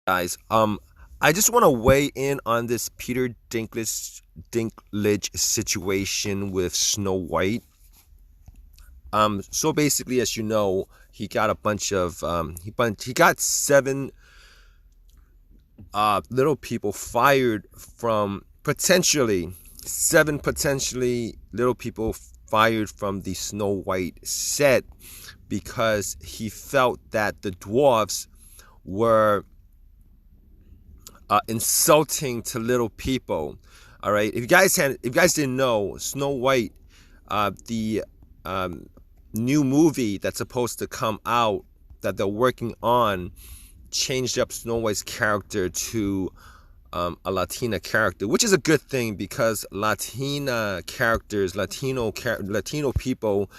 Guys. I just want to weigh in on this Peter Dinklage situation with Snow White. So basically, as you know, he got a bunch of he got seven little people fired from potentially seven potentially little people fired from the Snow White set because he felt that the dwarfs were insulting to little people. All right, if you guys didn't know, Snow White, the new movie that's supposed to come out that they're working on, changed up Snow White's character to a Latina character, which is a good thing because Latina characters, Latino people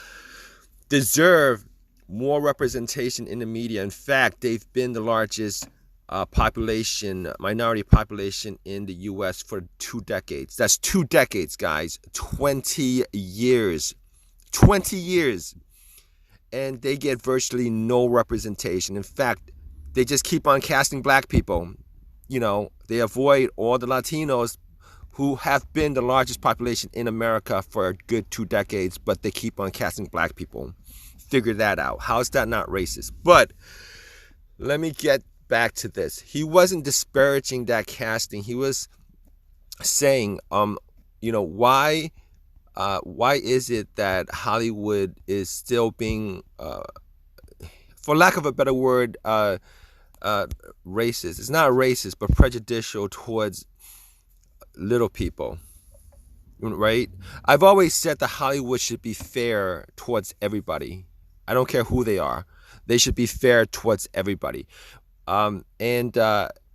deserve more representation in the media. In fact, they've been the largest minority population in the U.S. for 2 decades. That's 2 decades, guys. 20 years. 20 years. And they get virtually no representation. In fact, they just keep on casting black people. They avoid all the Latinos who have been the largest population in America for a good 2 decades, but they keep on casting black people. Figure that out. How is that not racist? But let me get back to this. He wasn't disparaging that casting. He was saying, why is it that Hollywood is still being, for lack of a better word, racist? It's not racist, but prejudicial towards little people, right? I've always said that Hollywood should be fair towards everybody. I don't care who they are. They should be fair towards everybody. And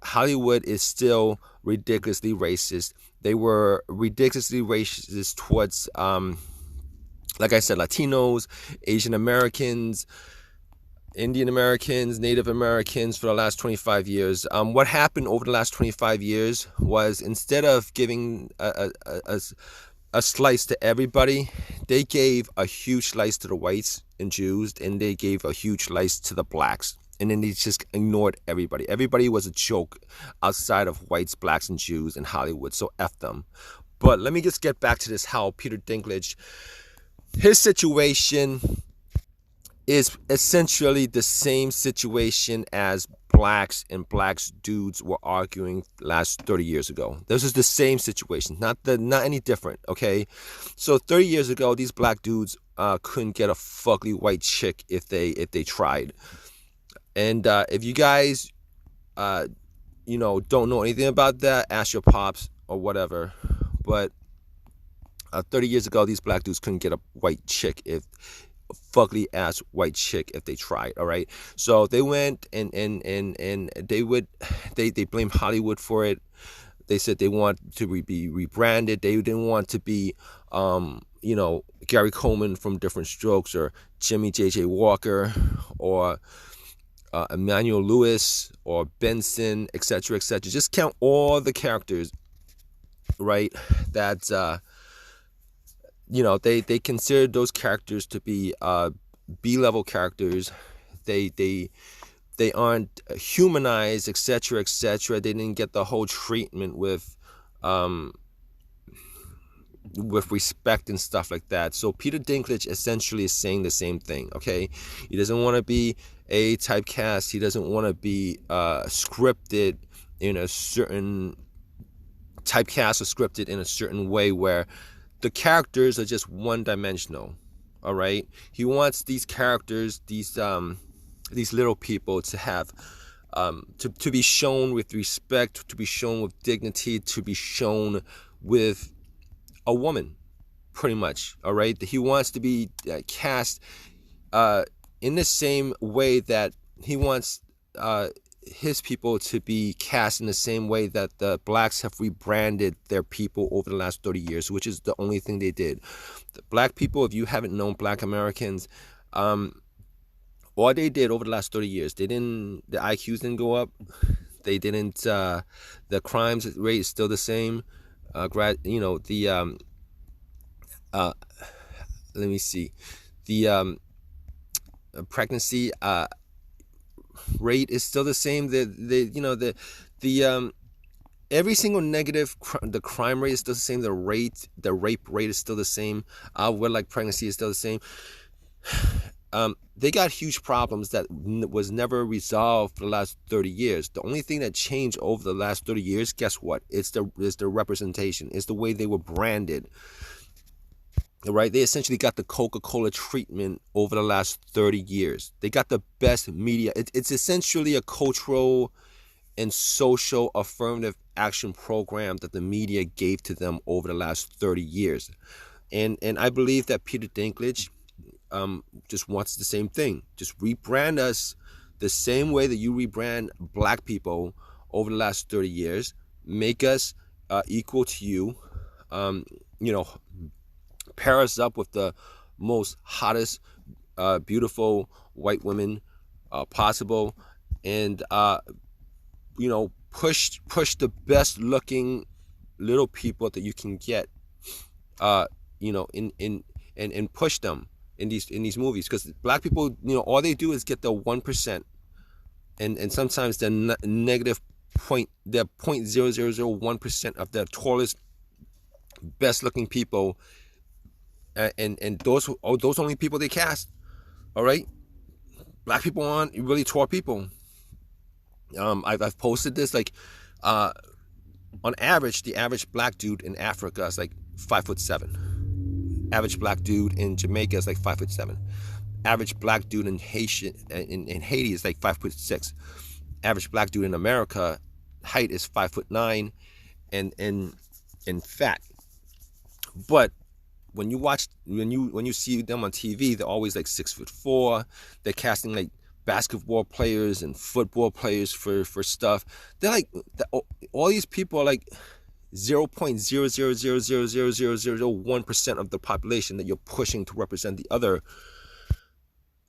Hollywood is still ridiculously racist. They were ridiculously racist towards, like I said, Latinos, Asian Americans, Indian Americans, Native Americans for the last 25 years. What happened over the last 25 years was instead of giving a slice to everybody, they gave a huge slice to the whites and Jews, and they gave a huge slice to the blacks. And then they just ignored everybody. Everybody was a joke outside of whites, blacks, and Jews in Hollywood, so F them. But let me just get back to this, how Peter Dinklage, his situation is essentially the same situation as blacks dudes were arguing last 30 years ago. This is the same situation, not any different, okay? So 30 years ago, these black dudes couldn't get a fugly white chick if they tried. And if you guys don't know anything about that, ask your pops or whatever. But 30 years ago, these black dudes couldn't get a white chick fugly ass white chick if they tried. All right, so they went and they blamed Hollywood for it. They said they want to be rebranded. They didn't want to be Gary Coleman from Different Strokes, or Jimmy J.J. Walker, or Emmanuel Lewis, or Benson, etc., etc. Just count all the characters, right? That they considered those characters to be B-level characters. They aren't humanized, etc., etc. They didn't get the whole treatment with respect and stuff like that. So Peter Dinklage essentially is saying the same thing. Okay, he doesn't want to be a typecast. He doesn't want to be scripted in a certain typecast, or scripted in a certain way where the characters are just one-dimensional. All right, he wants these characters, these little people, to have to be shown with respect, to be shown with dignity, to be shown with a woman, pretty much. All right, he wants to be cast in the same way that he wants his people to be cast in the same way that the blacks have rebranded their people over the last 30 years, which is the only thing they did. The black people, if you haven't known black Americans, all they did over the last 30 years, the IQs didn't go up. They didn't, the crimes rate is still the same. Let me see, the pregnancy rate is still the same. The every single negative, the crime rate is still the same. The rape rate is still the same. Like pregnancy is still the same. They got huge problems that was never resolved for the last 30 years. The only thing that changed over the last 30 years, guess what? It's the representation. It's the way they were branded. Right? They essentially got the Coca-Cola treatment over the last 30 years. They got the best media. It's essentially a cultural and social affirmative action program that the media gave to them over the last 30 years. And I believe that Peter Dinklage just wants the same thing. Just rebrand us the same way that you rebrand black people over the last 30 years. Make us equal to you. Pair us up with the most hottest, beautiful white women possible, and push the best looking little people that you can get, and push them in these movies, because black people, all they do is get the 1%, and sometimes they're negative point, they're 0.0001% of the tallest, best looking people. And those only people they cast. All right, black people aren't really tall people. I've posted this, like, on average, the average black dude in Africa is like 5'7". Average black dude in Jamaica is like 5'7". Average black dude in Haiti is like 5'6". Average black dude in America height is 5'9", and fat. But when you see them on TV, they're always like 6'4". They're casting like basketball players and football players for stuff. They're like, all these people are like 0.000000001% of the population that you're pushing to represent the other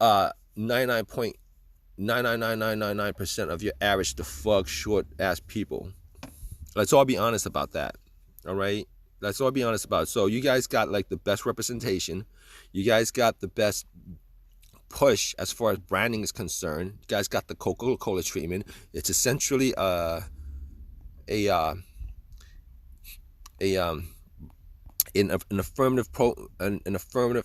99.99999% of your average the short ass people. Let's all be honest about that. All right. Let's all be honest about it. So you guys got like the best representation. You guys got the best push as far as branding is concerned. You guys got the Coca-Cola treatment. It's essentially an affirmative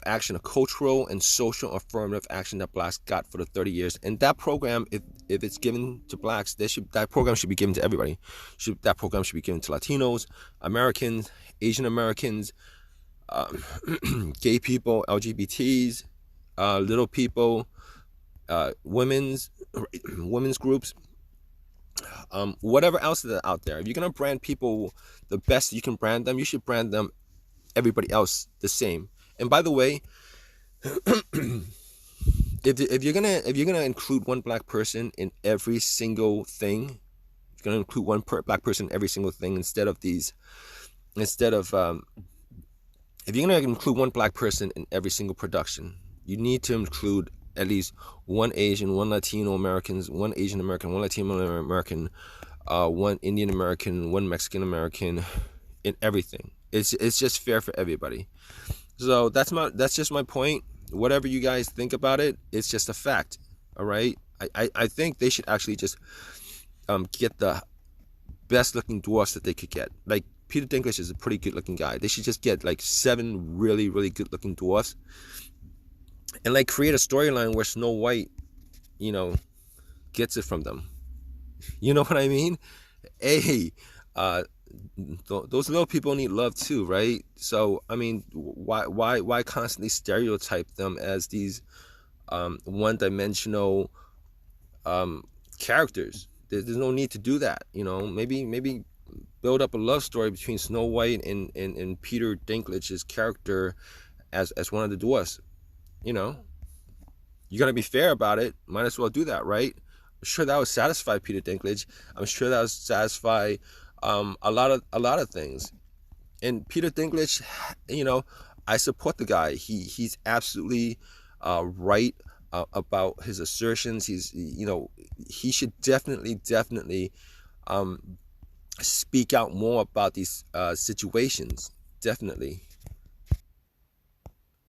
action, a cultural and social affirmative action that blacks got for the 30 years. And that program, if it's given to blacks, that program should be given to everybody. That program should be given to Latinos, Americans, Asian Americans, gay people, LGBTs, little people, women's groups, whatever else is out there. If you're gonna brand people the best you can brand them, you should brand them everybody else the same. And by the way, if you're gonna include one black person in every single thing, you're gonna include one black person in every single thing instead of if you're gonna include one black person in every single production, you need to include at least one Asian, one Latino Americans, one Asian American, one Latino American, one Indian American, one Mexican American, in everything. It's just fair for everybody. So that's just my point. Whatever you guys think about it, it's just a fact. All right. I think they should actually just get the best looking dwarfs that they could get. Like, Peter Dinklage is a pretty good looking guy. They should just get like 7 really, really good looking dwarfs, and like create a storyline where Snow White, gets it from them. You know what I mean? Hey, those little people need love too, right? So I mean, why constantly stereotype them as these one-dimensional characters? There's no need to do that. Maybe build up a love story between Snow White and Peter Dinklage's character as one of the dwarfs. You're gonna be fair about it. Might as well do that, right? I'm sure that would satisfy Peter Dinklage. I'm sure that would satisfy a lot of things. And Peter Dinklage, I support the guy. He's absolutely right about his assertions. He should definitely speak out more about these situations. Definitely.